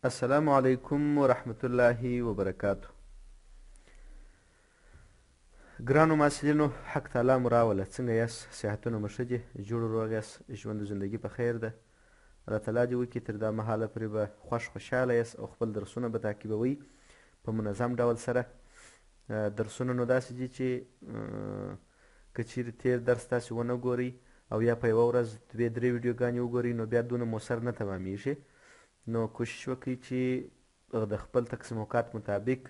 السلام علیکم ورحمت الله وبرکاتو. ګرانو محصلینو، حق تعالی مو راوله. څنګه یاست؟ صحتونه مو ښه دي؟ جوړ روغ یاست؟ ژوند و زندګي په خیر ده؟ الله تعالی دې وکړي تر دا مهاله پورې به خوشحاله یاست او خپل درسونه به تعقیبوئ په منظم ډول سره. درسونه نو داسې دي چې که چیرې تېر درس تاسې ونه ګورئ او یا په یوه ورځ 2-3 ویډیوګانې وګورئ نو بیا دونه مؤثر نه تمامیږي. نو کوشش وکړئ چې د خپل تقسیم اوقات مطابق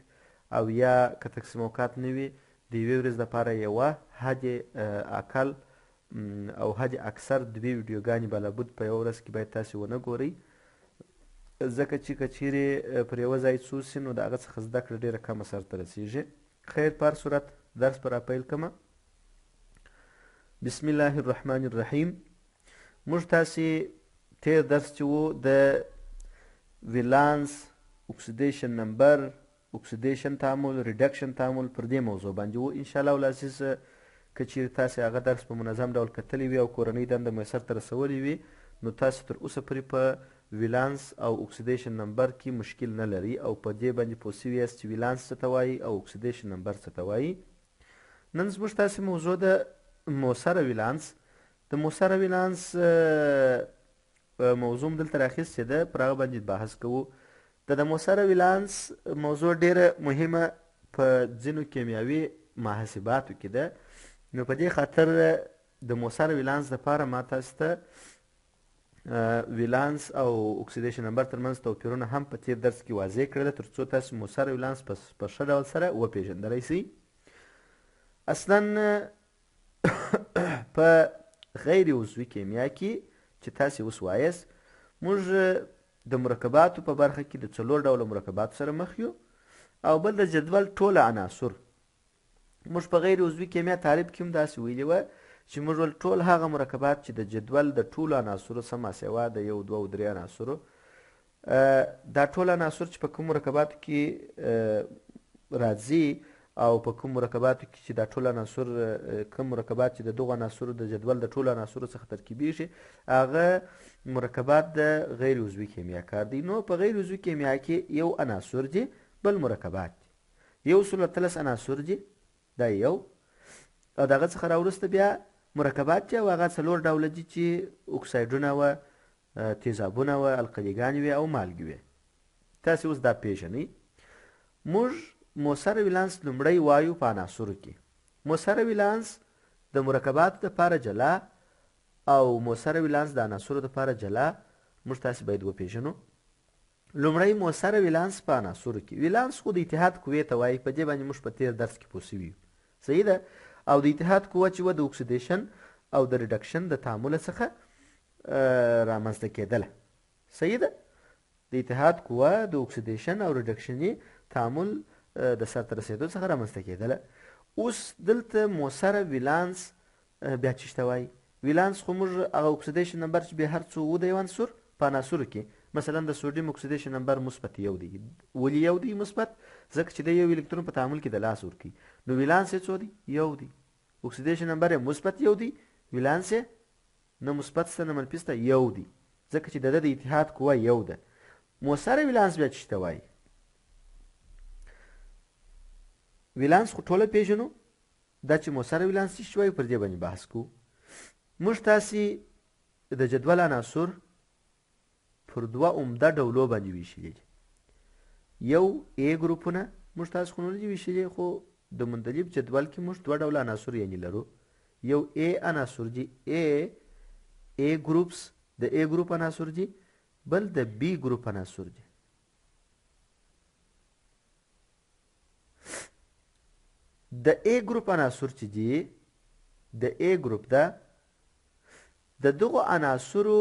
او یا که تقسیم اوقات نه وي د یوې ورځې دپاره یوه حد اقل او حد اکثر 2 ویډیوګانې بلابود په یوه ورځ کې باید تاسې ونه ګورئ، ځکه چې که چیرې پر یوه ځای څو سي نو د هغه څخه زده کړه ډېره کمه سرته رسیږي. خیر، په هر صورت درس به راپیل کړمه. بسم الله الرحمن الرحیم. موږ تاسې تېر درس چې و د ولانس، اکسیدیشن نمبر، اکسیدیشن تعامل، ریډکشن تعامل پر دې موضوع باندې و. انشاءالله العزیز که چیرې تاسې هغه درس په منظم ډول کتلی وي او کورنۍ دنده مو سرته رسولې وي نو تاسې تر اوسه پورې په ولانس او اکسیدیشن نمبر کې مشکل نه لري او په دې باندې پوه سوي یاست چې ولانس څه ته وایي او اکسیدیشن نمبر څه ته وایي. نن زموږ تاسې موضوع د مؤثره ولانس د مؤثره ولانس موضوع م دلته راخیستې ده، پر هغه باندې بحث کوو. د مؤثره ولانس موضوع ډېره مهمه په ځینو کیمیاوي محاسباتو کې ده. نو په دې خاطر د مؤثره ولانس دپاره ما تاسو ته ولانس او اکسیدیشن نمبر ترمنځ توپیرونه هم په تېر درس کې واضح کړل تر څو تاسو مؤثره ولانس په ښه ډول سره وپېژندلی شئ. اصلا په غیر عضوي کیمیا کې چې تاسې اوس وایاست موږ د مرکباتو په برخه کې د 4 ډوله مرکباتو سره مخ یو او بل د جدول ټوله عناصر. موږ په غیر عضوي کیمیا تعریف کې هم داسې ویلي وه چې موږ ول ټول هغه مرکبات چې د جدول د ټولو عناصرو سره ماسیوا د 1، 2 او 3 عناصرو، دا ټول عناصر چې په کوم مرکباتو کې راځي او په کوم مرکباتو کې چې دا ټول عناصر کوم مرکبات چې د دغو عناصرو د جدول د ټولو عناصرو څخه ترکیبیږي هغه مرکبات د غیر عضوي کیمیا کار دی. نو په غیر عضوي کیمیا کې یو عناصر دي، بل مرکبات دي. 113 عناصر دي، دا یو، او د هغه څخه راوروسته بیا مرکبات دي او هغه 4 ډوله دي چې اکسایډونه وه، تیزابونه وه، القلیګانې وې او مالګې وې. تاسې اوس دا پېژنئ. موږ مؤثره ولانس لومړی وایو په عناصرو کې. مؤثره ولانس د مرکباتو دپاره جلا او مؤثره ولانس د عناصرو دپاره جلا موږ تاسې باید وپېژنو. لومړی مؤثره ولانس په عناصرو کې. ولانس خو د اتحاد قوې ته وایي، په دې باندې موږ په تېر درس کې پوه سوي یو، صحیح ده. او د اتحاد قوه چې وه د اکسیدیشن او د ریډکشن د تعامله څخه رامنځته کېدله، صحیح ده. د اتحاد قوه د اکسیدیشن او ریډکشني تعامل د سرته رسېدو څخه رامنځته کېدله. اوس دلته مؤثره ولانس بیا څه ته وایي؟ ولانس خو موږ هغه اکسیدیشن نمبر چې بیا هر څو و د یو عنصر په عناصرو کې، مثلا د سوډیم اکسیدیشن نمبر مثبت 1 دی. ولې 1 دی مثبت؟ ځکه چې د یو الکترون په تعامل کې د لاس ورکوي. نو ولانس یې څو دی؟ 1 دی. اکسیدیشن نمبر یې مثبت 1 دی، ولانس یې نه مثبت سته نه منفي سته، 1 دی، ځکه چې د اتحاد قوه 1 ده. مؤثره ولانس بیا څه ته وایي؟ ولانس خو ټوله پېژنو، دا چې مؤثره ولانس څه وایي پر دې باندې بحث کوو. موږ تاسې د جدول عناصر پر 2 عمده ډولو باندې ویشلي دي. یو A ګروپونه موږ تاسو خو نه دي ویشلي، خو د مندلیب جدول کې موږ 2 ډوله عناصر یعنې لرو. یو A عناصر دي، A ګروپس د A ګروپ عناصر دي، بل د B ګروپ عناصر دي. د A ګروپ عناصر چې دي، د A ګروپ ده، د دغو عناصرو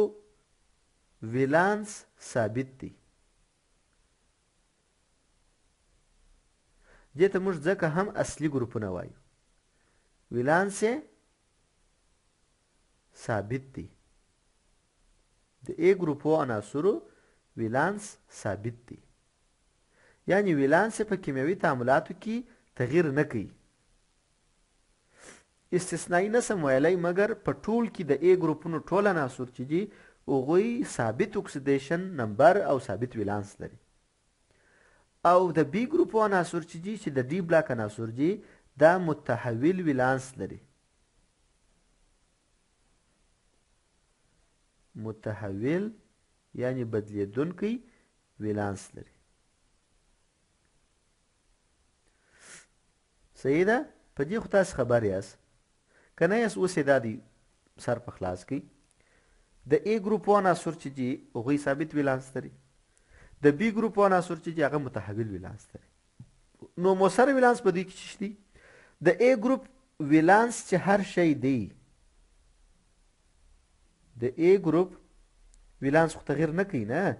ولانس ثابت دی. دې ته موږ ځکه هم اصلي ګروپونه وایو، ولانس یې ثابت دی. د A ګروپو عناصرو ولانس ثابت دی، یعنی ولانس په کیمیاوي تعاملاتو کې تغییر نه کوي. استثنایی نسم ویلی مګر په ټول کې د A ګروپونو ټول عناصر چې دي هغوی ثابت اکسیدیشن نمبر او ثابت ولانس لري. او د بی ګروپ عناصر چې دي چې د ډي بلاک عناصر دي دا متحول ولانس لري. متحول یعنی بدلیدونکی ولانس لري. صحیح ده؟ په دې خو تاسو خبر یاست که نه یاست اوس یې دا دی سر په خلاص کړئ. د ای ګروپ عناصر چې دي هغوی ثابت ولانس لري. د بی ګروپ عناصر چې دي هغه متحول ولانس لري. نو مؤثر ولانس په دوی کې څه دي؟ د ای ګروپ ولانس چې هر شی دی د ای ګروپ ولانس خو تغیر نه کوي نه،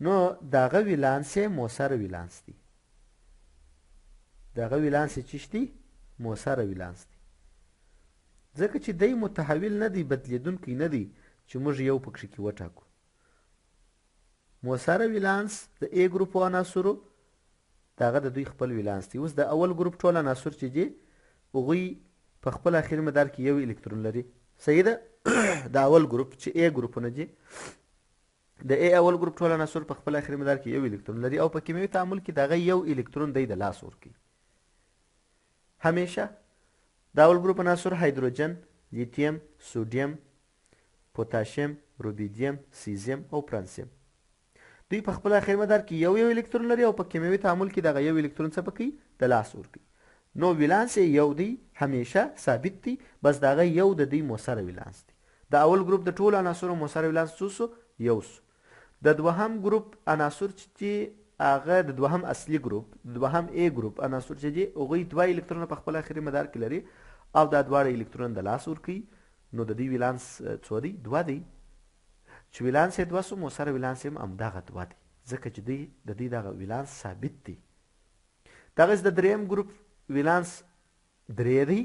نو دغه ولانس یې مؤثر ولانس دی. دغه ولانس یې څه دی؟ مؤثر ولانس دی. ځکه چې دی متحول نه دی، بدلیدونکی نه دی چې موږ یو پکښې کې وټاکو. مؤثر ولانس د ای ګروپ عناصرو دغه د دوی خپل ولانس دی. اوس د اول ګروپ ټول عناصر چې دي هغوی په خپل اخري مدار کې یو الکترون لري. صحیح ده؟ د اول ګروپ چې ای ګروپونه دي د ای اول ګروپ ټول عناصر په خپل اخري مدار کې یو الکترون لري او په کیمیاوي تعامل کې دغه یو الکترون دی د لاس ورکوي. همیشه د اول ګروپ عناصر هایدروجن، لیتیم، سودیم، پوتاشیم، روبیدیم، سیزیم او فرانسیم دوی په خپل اخري مدار کې یو الکترون لري او په کیمیاوي تعامل کې دغه یو الکترون څه پکوي؟ د لاس ورکوي. نو ولانس یو دی، همیشه ثابت دی، بس دغه یو د دوی مؤثر ولانس دی. د اول ګروپ د ټولو عناصرو مؤثر ولانس څو سو؟ یو سو. د دوهم ګروپ عناصر چې هغه د دوهم اصلي ګروپ د دوهم ای ګروپ عناصر چې دي هغوی دوه الکترونه په خپل اخري مدار کې لري او دا دواړه الکترون د لاس ورکوي. نو د دوی ولانس څو دی؟ دوه دی. چې ولانس یې دوه سو، مؤثر ولانس یې هم همدغه دوه دی، ځکه چې دوی د دوی دغه ولانس ثابت دی. دغسې د دریم ګروپ ولانس درې دی،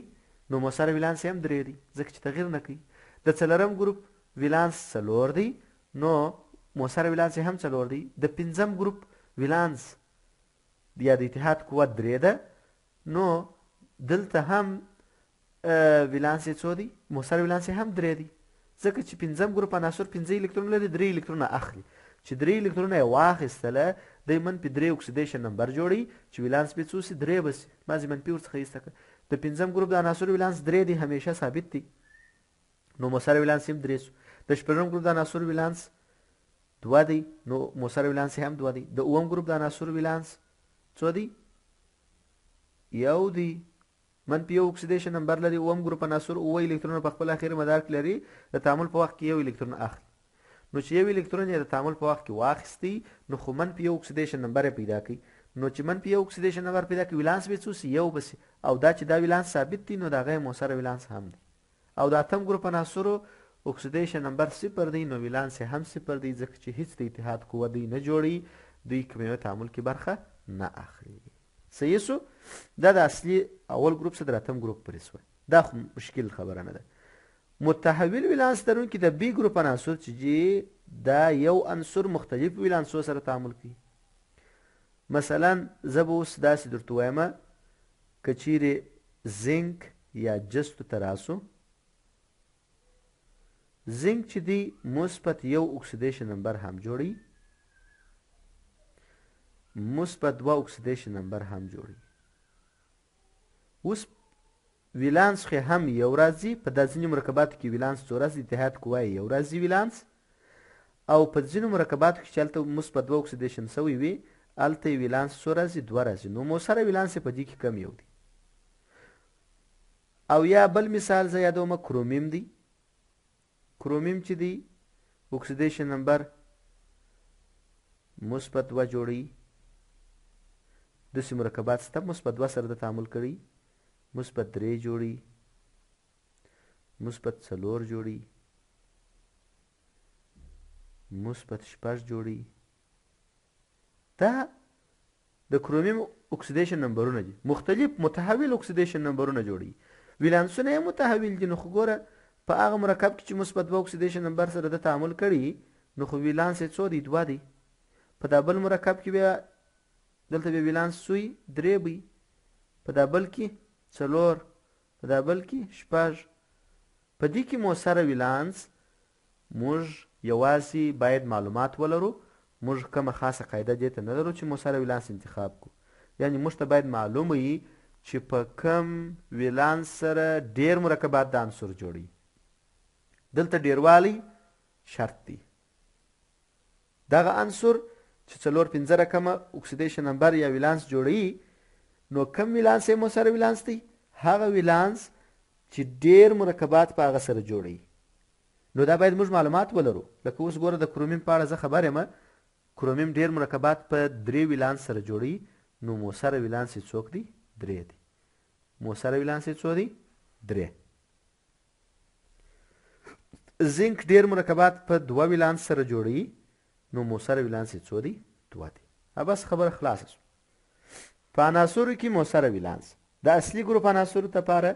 نو مؤثر ولانس یې هم درې دی، ځکه چې تغیر نه کوي. د څلورم ګروپ ولانس څلور دی، نو مؤثر ولانس یې هم څلور دی. د پنځم ګروپ ولانس یا د اتحاد قوت درې ده، نو دلته هم ولانس یې څو دی؟ مؤثر ولانس یې هم درې دی، ځکه چې پنځم ګروپ عناصر پنځه الکترون لري، درې الکترونه اخلي. چې درې الکترونه یې واخیستله دی منفي درې اکسیدیشن نمبر جوړوي چې ولانس به څو سي؟ درې به سي. بعضې منفي ورڅخه ایسته کړه. د پنځم ګروپ د عناصرو ولانس درې دی، همیشه ثابت دی، نو مؤثر ولانس هم درې سو. د شپږم ګروپ د عناصرو ولانس دوه دی، نو مؤثر ولانس هم دوه دی. د اووم ګروپ د عناصرو ولانس څو دی؟ یو دی، منفي یو اکسیدیشن نمبر لري. اووم ګروپ عناصر اووه الکترونه په خپل اخري مدار کې لري، د تعامل په وخت کې یو الکترون اخلي. نو چې یو الکترون یې د تعامل په وخت کې واخیستی، نو خو منفي یو اکسیدیشن نمبر یې پیدا کوي. نو چې منفي یو اکسیدیشن نمبر پیدا کوي ولانس به څو سي؟ یو به سي. او دا چې دا ولانس ثابت دی، نو د هغه مؤثر ولانس هم دی. او د اتم ګروپ عناصرو اکسیدیشن نمبر صفر دی، نو ولانس یې هم صفر دی، ځکه چې هیڅ د اتحاد قوه دوی نه جوړي، دوی کیمیاوي تعامل کې برخه نه اخلي. صحیح سو؟ دا د اصلي اول ګروپ څخه د اتم ګروپ پورې سوی. دا خو مشکل خبره نه ده. متحول ولانس لرونکي د بی ګروپ عناصر چې دي دا یو عنصر مختلف ولانسو سره تعامل کوي. مثلا زه به اوس داسې درته وایم که چیرې زنک یا جستو ته راسو، زنک چې دی مثبت یو اکسیدیشن نمبر هم جوړي، مثبت دوه اکسیدیشن نمبر هم جوړي. اوس ولانس خو هم یو راځي، په دا ځینې مرکباتو کې ولانس څو راځي؟ اتحاد قوه یو راځي ولانس، او په ځینو مرکباتو کې چې هلته مثبت دوه اکسیدیشن سوی وي هلته یې ولانس څو راځي؟ دوه راځي. نو مؤثر ولانس یې په دې کې کم یو دی. او یا بل مثال زه یادومه کرومیم دی. کرومیم چې دی اکسیدیشن نمبر مثبت دوه جوړوي. داسې مرکبات شته مثبت دوه سره د تعامل کړي، مثبت درې جوړي، مثبت څلور جوړي، مثبت شپږ جوړي. دا د کرومیم اکسیدیشن نمبرونه دي، مختلف متحول اکسیدیشن نمبرونه جوړي. ولانسونه یې متحول دي، نو خو ګوره په هغه مرکب کې چې مثبت دوه اکسیدیشن نمبر سره د تعامل کړي، نو خو ولانس یې څو دی؟ دوه دی. په دا بل مرکب کې بیا دلته بیا ولانس سوی درې وي، په دا بل کې څلور، په دا بل کې شپږ. په دې کې مؤثر ولانس موږ یوازې باید معلومات ولرو. موږ کومه خاصه قاعده دې ته نه لرو چې مؤثره ولانس انتخاب کړو. یعنې موږ ته باید معلومه وي چې په کم ولانس سره ډیر مرکبات د عنصر جوړوي. دلته ډیروالی شرط دی. دغه عنصر چې 4 5 رقمه اکسیدیشن نمبر یا ولانس جوړوي، نو کم ولانس یې مؤثره ولانس دی؟ هغه ولانس چې ډیر مرکبات په هغه سره جوړوي. نو دا باید موږ معلومات ولرو. لکه اوس ګوره د کرومیم په اړه زه خبر یم. کرومیم ډیر مرکبات په 3 ولانس سره جوړوي، نو مؤثره ولانس یې څوک دی؟ 3 دی. مؤثره ولانس یې څو دی؟ 3. زنک ډیر مرکبات په 2 ولانس سره جوړوي، نو مؤثره ولانس یې څو دی؟ 2 دی. بس خبره خلاصه شوه. په عناصرو کې مؤثره ولانس د اصلي ګروپ عناصرو لپاره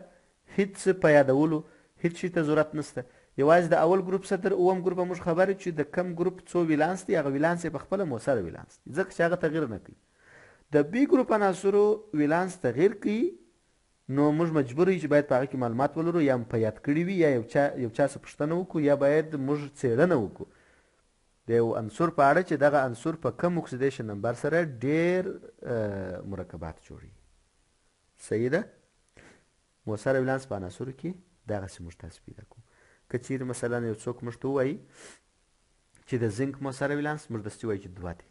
هیڅ په یادولو هیڅ شي ته ضرورت نشته. یوازې د اول ګروپ څخه تر اووم ګروپه موږ خبر یو چې د کم ګروپ څو ولانس دی، هغه ولانس یې په خپله مؤثره ولانس دی، ځکه چې هغه تغیر نه کوي. د بي ګروپ عناصرو ولانس تغیر کوي، نو موږ مجبور یو چې باید په هغه کې معلومات ولرو، یا په یاد کړي وي، یا یو چا څه پوښتنه وکړو، یا باید موږ څېړنه وکړو د یو عنصر په اړه چې دغه عنصر په کم اکسیدیشن نمبر سره ډیر مرکبات جوړوي. صحیح ده؟ مؤثره ولانس په عناصرو کې دغسې موږ تاسو پیدا کوو. که چیرې مثلا یو څوک موږ ته ووایي چې د زنک مؤثره ولانس، موږ دستي وایو چې 2 دی.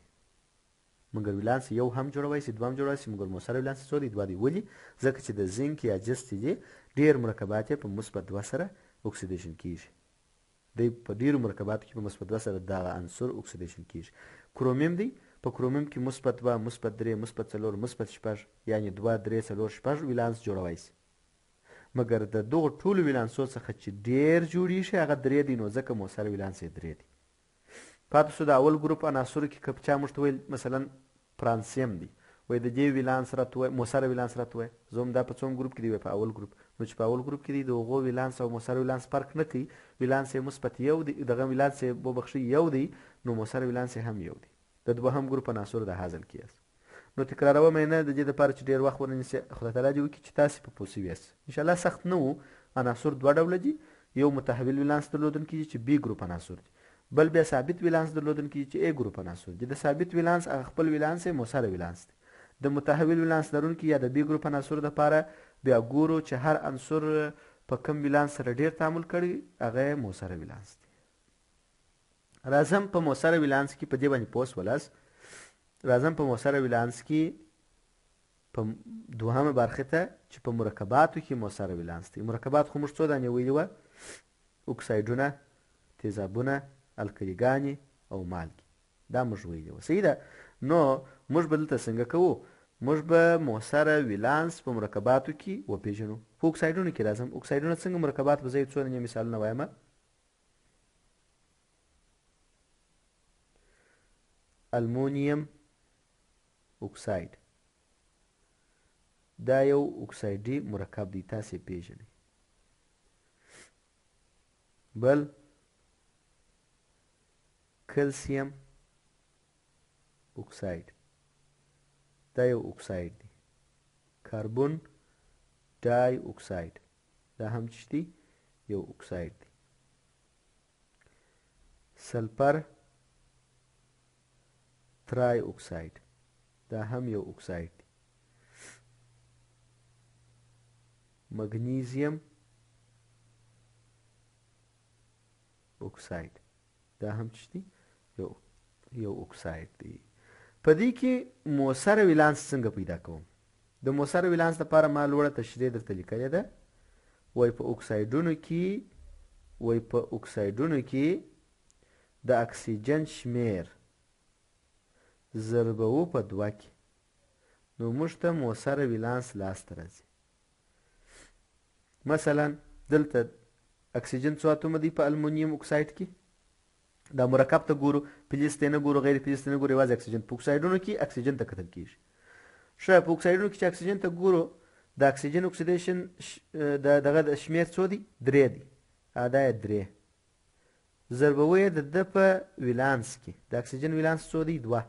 مګر ولانس یو هم جوړولی شي، 2 هم جوړولی شي، مګر مؤثره ولانس څو دی؟ 2 دی. ولې؟ ځکه چې د زنک یا جست دی ډیر مرکبات یې په مثبت 2 سره اکسیدیشن کیږي. دی په ډیرو مرکباتو کې په مثبت 2 سره دغه عنصر اکسیدیشن کیږي. کرومیم دی، په کرومیم کې مثبت 2 مثبت 3 مثبت 4 مثبت 6 یعنې 2 3 4 6 ولانس جوړولی شي. مګر د دغو ټولو ولانسو څخه چې ډیر جوړیږي هغه 3 دی، نو ځکه مؤثره ولانس یې 3 دی. پاتې شو د اول ګروپ عناصرو کې که چا موږ ته ویل مثلا فرانسیم دی، وایي د دې ولانس راته وایي، مؤثره ولانس راته وایي. زه هم دا په څوم ګروپ کې دی؟ په اول ګروپ. نو چې په اول ګروپ کې دی د هغو ولانس او مؤثره ولانس فرق نه کوي. ولانس یې مثبت 1 دی، دغه ولانس یې وبخښئ 1 دی، نو مؤثره ولانس یې هم 1 دی. د دوهم ګروپ عناصرو د حاصل کیاست. نو تکراروم یې نه د دې دپاره چې ډېر وخت ونه نیسي. خدای تعالی دې وکړي چې تاسې په پوه سوي یاست. انشاءالله سخت نه و. عناصر 2 ډوله دي. یو متحول ولانس درلودونکي دي چې بي ګروپ عناصر دي، بل بیا ثابت ولانس درلودونکي دي چې اي ګروپ عناصر دي. د ثابت ولانس هغه خپل ولانس یې مؤثره ولانس دی. د متحول ولانس لرونکي یا د بي ګروپ عناصرو دپاره بیا ګورو چې هر عنصر په کم ولانس سره ډېر تعامل کړي، هغه یې مؤثره ولانس دی. راځم په مؤثره ولانس کې په دې باندې پوه شولاست. راځم په مؤثره ولانس کې په دوهمه برخه ته چې په مرکباتو کې مؤثره ولانس دی. مرکبات خو موږ څو دانې ویلي وه؟ اکسایډونه، تیزابونه، القلیګانې او مالګې. دا موږ ویلي وه. صحیح ده؟ نو موږ به دلته څنګه کوو؟ موږ به مؤثره ولانس په مرکباتو کې وپېژنو. په اکسایډونو کې راځم. اکسایډونه څنګه مرکبات به زه یې څو دانې مثالونه وایم. المونیم اکساید، دا یو اکسایدي مرکب دی، تاسې پیژنئ. بل کلسیم اکساید، دا یو اکساید دی. کاربون ډای اکساید، دا هم څه دی؟ یو اکساید دی. سلفر ترای اکساید، دا هم یو اکساید دی. مګنیزیم اکساید، دا هم څه دی؟ یو اکساید دی. په دې کې مؤثره ولانس څنګه پیدا کوم؟ د مؤثره ولانس لپاره ما لوړه تشریح درته لیکلې ده. وایي په اکسایډونو کې د اکسیجن شمیر ضربوو په 2 کې، نو موږ ته مؤثره ولانس لاسته راځي. مثلا دلته اکسیجن څو اتومه دی په المونیم اکساید کې؟ دا مرکب ته ګورو، پلیس ته نه ګورو، غیر پلیس ته نه ګورو، یوازې اکسیجن. په اکسایډونو کې اکسیجن ته کتل کېږي. ښه، په اکسایډونو کې چې اکسیجن ته ګورو، د اکسیجن اکسیدیشن دغه د شمیر څو دی؟ 3 دی. دا یې 3. ضربوو یې د ده په ولانس کې. د اکسیجن ولانس څو دی؟ 2.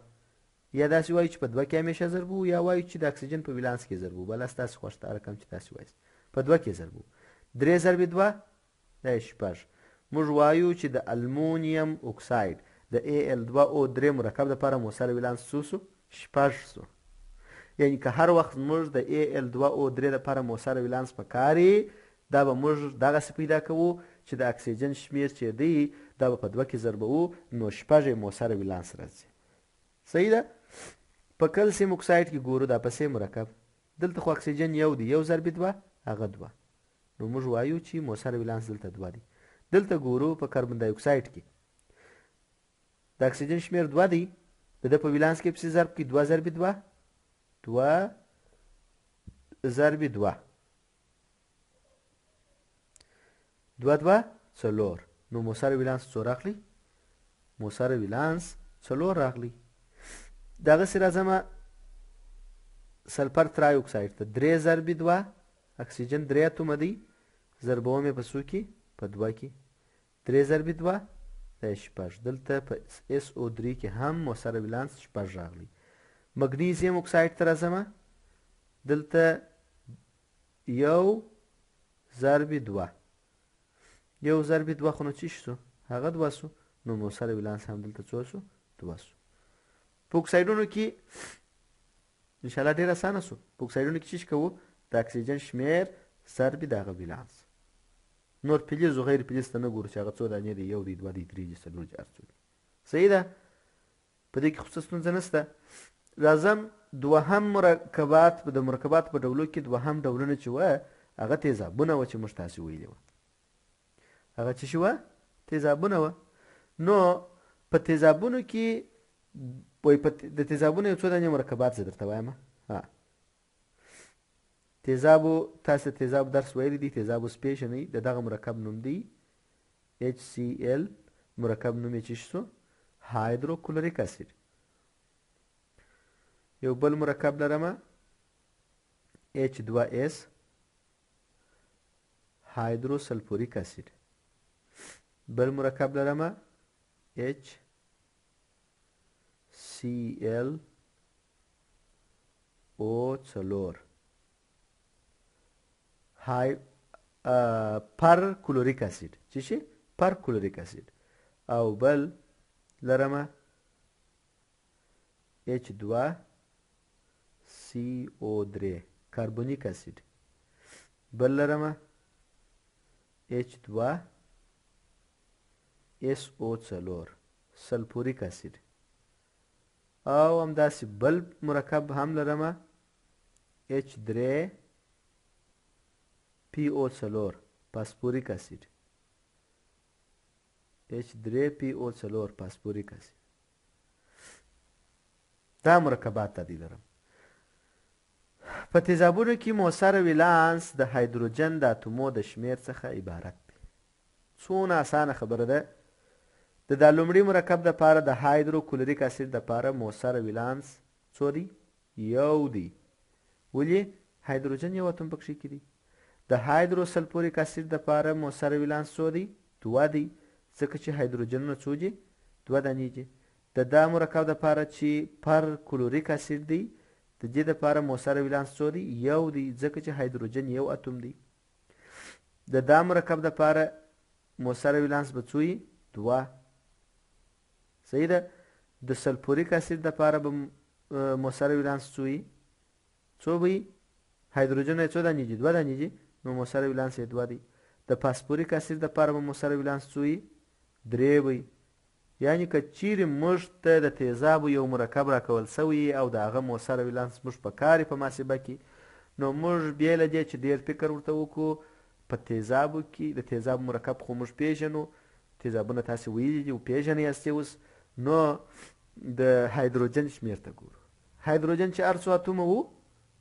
یا داسې وایو چې په 2 کې همیشه ضربوو، یا وایو چې د اکسیجن په ولانس کې ضربوو. بله ستاسې خوښ ته رقم چې تاسې وایئ. په 2 کې ضربوو. 3 ضرب 2 دا یې 6. موږ وایو چې د المونیم اکساید د Al2O3 مرکب لپاره مؤثر ولانس څو سو؟ 6 سو. یعنی که هر وخت موږ د Al2O3 لپاره مؤثر ولانس پکاري دا به موږ دغسې پیدا کوو چې د اکسیجن شمیر چې دی دا به په 2 کې ضربوو نو 6 مؤثر ولانس راځي. صحیح ده؟ په کلسیم اکساید کې ګورو دا پسې مرکب دلته خو اکسیجن یو دی، یو ضرب 2 هغه 2 نو موږ وایو چې مؤثر ولانس دلته 2 دی. دلته ګورو په کاربن دای اکساید کې د اکسیجن شمیر 2 دی، د په ولانس کې پسې ضرب کې 2 ضرب 2 2 ضرب 2 2 2 4 نو مؤثر ولانس څو راغلی؟ مؤثر ولانس 4 راغلی. دغسې راځمه سلفر ترای اکساید ته 3 ضرب 2 اکسیجن 3 اتومه دی ضربوم یې په څو کې؟ په 2 کې 3 ضرب 2 دا 6 دلته په SO3 کې هم مؤثر ولانس 6 راغلی. مګنیزیم اکساید ته راځمه دلته 1 ضرب 2 1 ضرب 2 خو نو څه شو؟ هغه 2 سو نو مؤثر ولانس هم دلته څو سو؟ 2 سو. په اکسایډونو کې انشاءالله ډېر اسانه سو. په اکسایډونو کې څه کوو؟ د اکسیجن شمیر ضرب دغه ولانس. نور فلز او غیر فلز ته نه ګورو چې هغه څو دانې دي، 1 دی 2 دی 3 دی 4 دی هر څو دي. صحیح ده؟ په دې کې خو څه ستونزه نشته. راځم دوهم مرکبات د مرکبات په ډولو کې دوهم ډولونه چې وه هغه تیزابونه وه چې موږ تاسې ویلي وه. هغه څه شي وه؟ تیزابونه وه. نو په تیزابونو کې د تیزابونو یو څو دانې مرکبات زه درته وایم. تیزابو تاسو تیزاب درس ویلی دی. تیزابو سپیشنی د دغه مرکب نوم دی HCl مرکب نوم یې څه شو؟ هایدروکلوریک اسید. یو بل مرکب لرمه H2S هایدروسلفوریک اسید. بل مرکب لرمه HCl O4 پر کلوریک اسید. چی شي؟ پر کلوریک اسید. او بل لرمه H2CO3 کاربونیک اسید. بل لرمه H2SO4 سلفوریک اسید. او همداسې بل مرکب هم لرمه H3PO4 فاسفوریک اسید. H3PO4 فاسفوریک اسید. دا مرکبات ته دی لرم. په تیزابونو کې مؤثر ولانس د هایدروجن د اتومو د شمیر څخه عبارت دی. څونه اسانه خبره ده. د لومړي مرکب دپاره د هایدروکلوریک اسید دپاره مؤثر ولانس څو دی؟ 1 دی. ولې؟ هایدروجن یو اتوم پکښې کې دی. د هایدروسلفوریک اسید دپاره مؤثر ولانس څو دی؟ 2 دی. ځکه چې هایدروجنونه څو دي؟ 2 دانې دي. د دا مرکب دپاره چې پر کلوریک اسید دی د دې دپاره مؤثر ولانس څو دی؟ 1 دی. ځکه چې هایدروجن یو اتوم دی. د دا مرکب دپاره مؤثر ولانس به څو وي؟ 2. صحیح ده؟ د سلفوریک اسید دپاره به مؤثر ولانس څو وي؟ څو به وي؟ هایدروجن یې څو دانې دي؟ 2 دانې دي. نو مؤثر ولانس یې 2 دی. د فاسفوریک اسید دپاره به مؤثر ولانس څو وي؟ 3 وي. یعنې که چیرې موږ ته د تیزابو یو مرکب راکول سوی او د هغه مؤثر ولانس موږ په کار په محاسبه کې نو موږ بې له دې چې ډېر فکر ورته وکړو په تیزابو کې د تیزاب مرکب خو موږ پیژنو. تیزابونه تاسې ویلي دي او پیژنئ هستې اوس. نو د هایدروجن شمیر ته ګورو. هایدروجن چې هر څو اتومه وو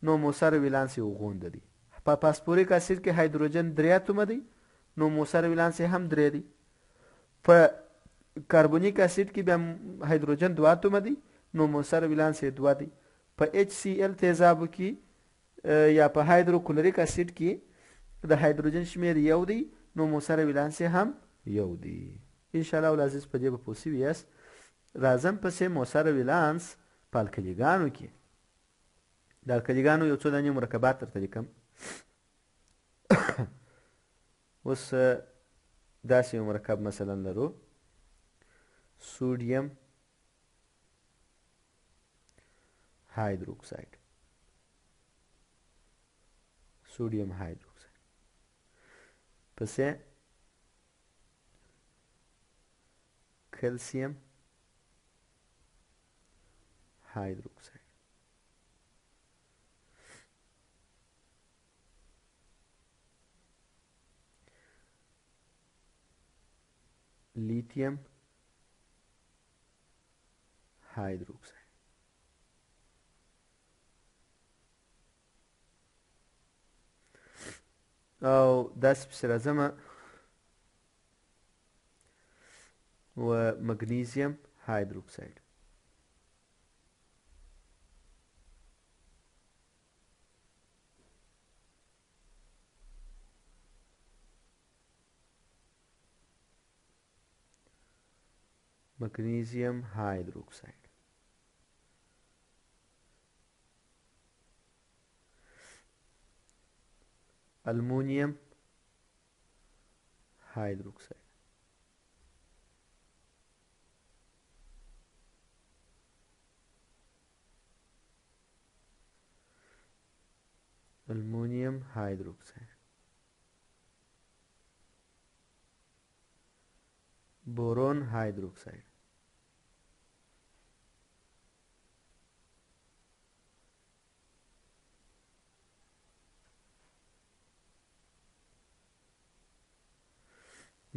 نو مؤثر ولانس یې غونډه دی. په فاسفوریک اسید کې هایدروجن 3 اتومه دی نو مؤثر ولانس یې هم 3 دی. په کاربونیک اسید کې بیا هایدروجن 2 اتومه دی نو مؤثر ولانس یې 2 دی. په HCl تیزابو کې یا په هایدروکلوریک اسید کې د هایدروجن شمیر 1 دی نو مؤثر ولانس یې هم 1 دی. انشاءالله العزیز په دې به پوه سوي یاست. راځم پسې مؤثر ولانس په الکلیګانو کې. د الکلیګانو یو څو دانې مرکبات درته لیکم. اوس داسې یو مرکب مثلا لرو سوډیم هایدروکساید سوډیم هایدروکساید پسې کلسیم هایدروکساید لیتیم هایدروکساید او داسې پسې راځمه و مګنیزیم هایدروکساید مګنیزیم هایدروکساید المونیم هایدروکساید المونیم هایدروکساید بورون هایدروکساید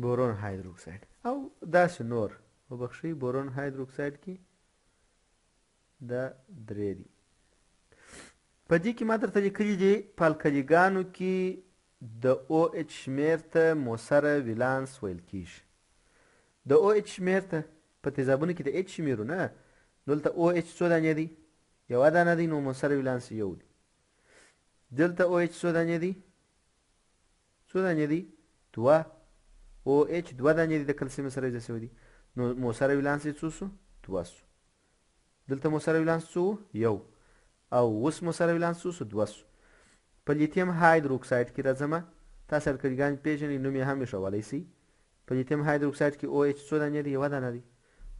بورون هایدروکساید او داسې نور وبخښئ بورون هایدروکساید کې دا درې دي په دې کې ما درته لیکلي دي په القلي کې د او اچ شمېر ته مؤثره ولانس ویل کېږي د او اچ شمېر ته په تیزابونو کې د اچ شمېرو نه دلته او اچ څو دانې دي یوه دانه دی نو مؤثره ولانس یو دی دلته او اچ څو دانې دي څو دانې دي دوه او اچ دوه دانې دي د کلسیم سره یوځای شوي دي نو مؤثره ولانس یې څو سو دوه سو دلته مؤثره ولانس څو یو او اوس مؤثره ولانس څو سو دوه سو په لیتیم هایدروکساید کې راځمه تاسو القلیګان پېژنئ نوم یې هم ایښولی شئ په لیتیم هایدروکساید کې او اچ څو دانې دي یوه دانه دی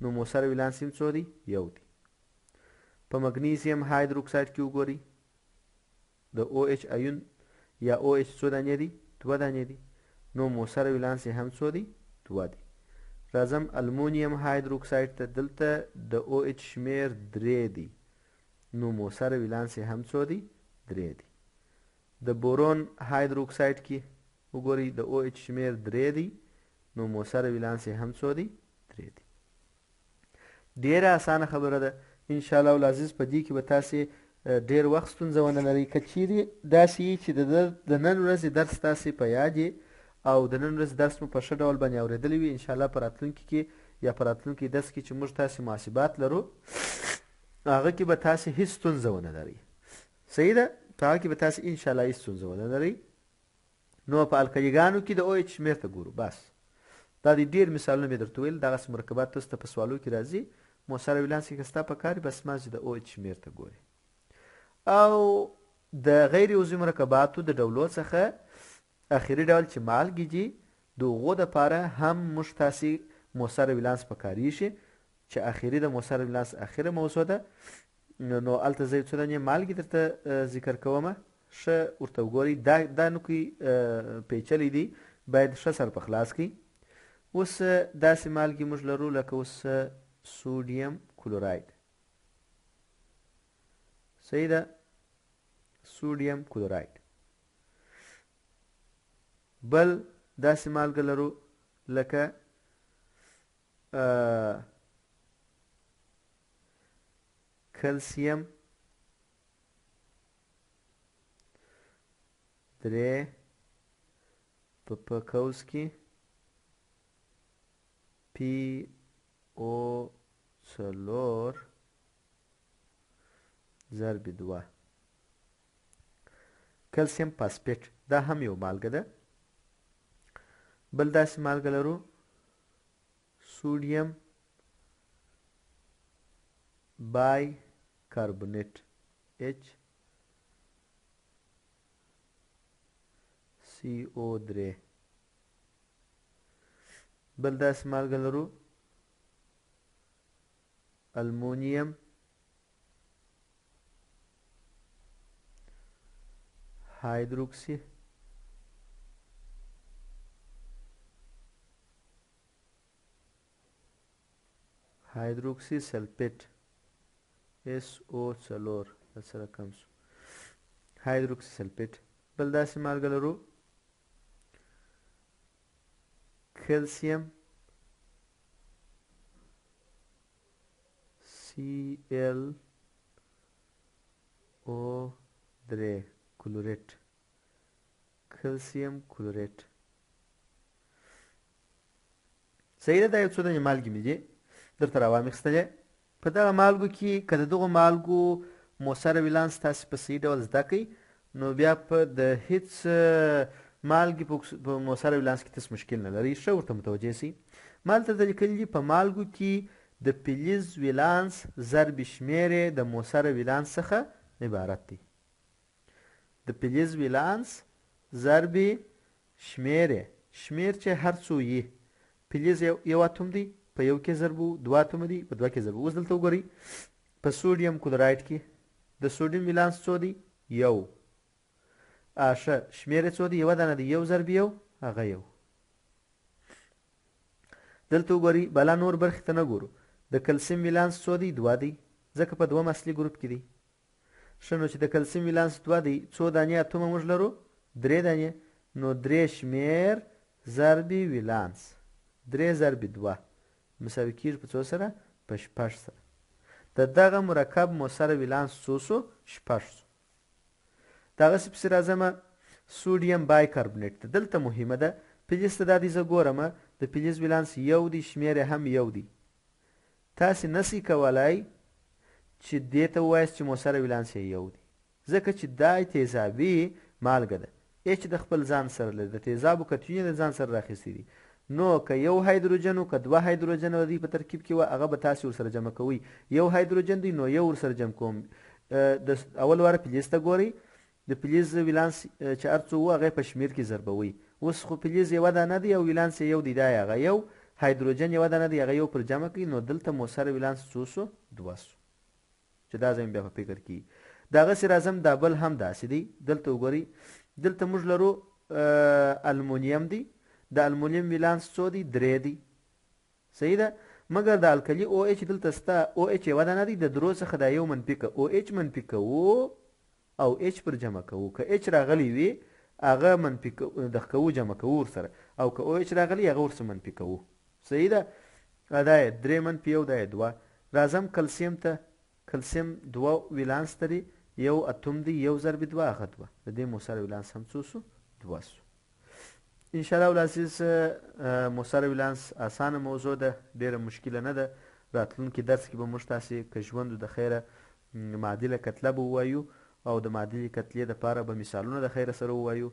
نو مؤثره ولانس یې څو دی یو دی په مګنیزیم هایدروکساید کې وګورئ د او اچ ایون یا او اچ څو دانې دي دوه دانې دي نو مؤثره ولانس یې هم څو دی دوه دی راځم المونیم هایدروکساید ته دلته د او اچ شمېر درې دی نو مؤثره ولانس یې هم څو دی درې دی د بورون هایدروکساید کې وګورئ د او اچ شمېر درې دی نو مؤثره ولانس یې هم څو دی درې دی ډېره اسانه خبره ده انشاءالله العزیز په دې کې به تاسې ډېر وخت ستونزه ونه لرئ که چیرې داسې وي چې د نن ورځې درس تاسې په یاد او د نن ورځې درس مو په ښه ډول باندې اورېدلی وي انشاءالله په راتلونکي کې یا په راتلونکي درس کې چې موږ تاسې محاسبات لرو هغه کې به تاسې هېڅ ستونزه ونه لرئ صحیح ده په هغه کې به تاسې انشاءالله هېڅ ستونزه ونه لرئ نو په القلیګانو کې د او اچ شمېر ته ګورو بس دا د ډېر مثالونه مې درته ویل دغسې مرکبات تاسو ته په سوالو کې راځي مؤثره ولانس کې که ستا په کار وي بس مازې د او اچ شمېر ته ګورې او د غیر عضوي مرکباتو د ډولو څخه اخري ډول چې مالګې دي د هغو دپاره هم موږ تاسې مؤثره ولانس په کاریږي چې اخري د مؤثره ولانس اخره موضوع ده نو هلته زه یو څو دانې مالګې درته ذکر کومه ښه ورته وګورئ دا نوکي پیچلی دي باید ښه سر په خلاص کړئ اوس داسې مالګې موږ لرو لکه اوس سوډیم کلوراید صحیح ده سوډیم کلوراید بل داسې مالګه لرو لکه کلسیم درې په قوس کې پی او څلور ضرب دوه کلسیم فاسفیټ دا هم یو مالګه ده بل داسې مالګه لرو سوډیم بای کاربونیټ اچ سی او درې بل داسې مالګه لرو المونیم هایدروکسي سلفیټ SO4 سره کم شو هایدروکسي سلفیټ. بل داسې مالګه لرو کلسیم ClO3 کلوریټ کلسیم کلوریټ. صحیح ده. دا یو څو دانې مالګې مې دي درته راوایم اخیستلې. په دغه مالګو کې که د دغو مالګو مؤثره ولانس تاسې په صحیح ډول زده کړئ نو بیا په د هیڅ مالګې په مؤثره ولانس کې تاسې مشکل نه لرئ. ښه ورته متوجه سئ. ما دلته د لیکلي دي په مالګو کې د فلز ولانس ضرب شمېر یې د مؤثره ولانس څخه عبارت دی. د فلز ولانس ضرب شمېر یې شمېر چې هر څو یي فلز یو اتوم دی په یو کې ضرب دوه اتومه دي په دوه کې ضرب. اوس دلته وګورئ په سوډیم کلورایډ کې د سوډیم ولانس څو دی یو. ښه شمېر یې څو دی یوه دانه دی یو ضرب یو هغه یو. دلته وګورئ بلا نور برخې ته نه ګورو د کلسیم ولانس څو دی دوه دی ځکه په دوم اصلي ګروپ کې دی. ښه نو چې د کلسیم ولانس دوه دی څو دانې اتومه موږ لرو درې دانې نو درې شمېر ضرب ولانس درې ضرب دوه مساوي کېږي په څو سره په شپږ سره. د دغه مرکب مؤثره ولانس څو سو شپږ سو. دغسې پسې راځمه سوډیم بایکاربونیټ ته. دلته مهمه ده فلز ته دا دی زه ګورمه د فلز ولانس یو دی شمېر یې هم یو دی. تاسې نسئ کولی چې دې ته ووایاست چې مؤثره ولانس یې یو دی ځکه چې دا تیزابي مالګه ده اچ د خپل ځان سره لري د تیزابو کتیون د ځان سره راخیستی دي. نو که یو هایدروجن و که دوه هایدروجن د دې په ترکیب کې وه هغه به تاسې ورسره جمع کوئ. یو هایدروجن دی نو یو ورسره جمع کوم. د اول واره فلز ته ګورئ د فلز ولانس چې هر څو وو هغه یې په شمېر کې ضربوئ. اوس خو فلز یوه دانه دی او ولانس یې یو دی دا یې هغه یو هایدروجن یوه دانه دی هغه یو پر جمع کوي نو دلته مؤثره ولانس څو سو دوه سو چې دا ځای بیا په فکر کې. دغسې راځم دا بل هم داسې دی. دلته وګورئ دلته موږ لرو المونیم دی د المونیم ولانس څو دی درې دی. صحیح ده. مګر د الکلي او اچ دلته سته او اچ یوه دانه دی د درو څخه دا یو منفي که او اچ منفي کوو او اچ پر جمع کوو. که اچ راغلی وي هغه منفي دغه کوو جمع کوو ورسره او که او اچ راغلی هغه ورسره منفي کوو. صحیح ده. دا یې درې منفي یو دا یې دوه. راځم کلسیم ته. کلسیم دوه ولانس لري یو اتوم دی یو ضرب دوه هغه دوه د دې مؤثره ولانس هم څو سو دوه سو. انشاءالله العزیز مؤثره ولانس اسانه موضوع ده ډېره مشکله نه ده. راتلونکي درس کې به موږ تاسې که ژوند د خیره معادله کتله به ووایو او د معادلې کتلې دپاره به مثالونه د خیره سره ووایو.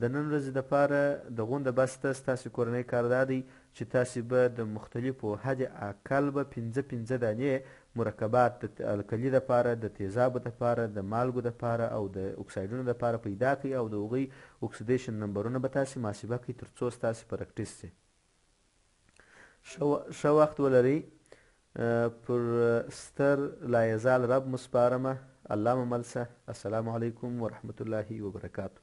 د نن ورځې دپاره د غونډه بس ستاسې کورنی کار دا دی چې تاسې به د مختلفو حد اقل به پنځه دانې مرکبات د الکلي دپاره د تیزابو دپاره د مالګو دپاره او د اکسایډونو دپاره پیدا کړئ او د هغوی اکسیدیشن نمبرونه به تاسې محاسبه کړئ تر څو ستاسې پریکټیس شي. ښه وخت ولرئ. پر ستر لایزال رب مو سپارمه. الله مو مل شه. السلام علیکم ورحمة الله وبرکاته.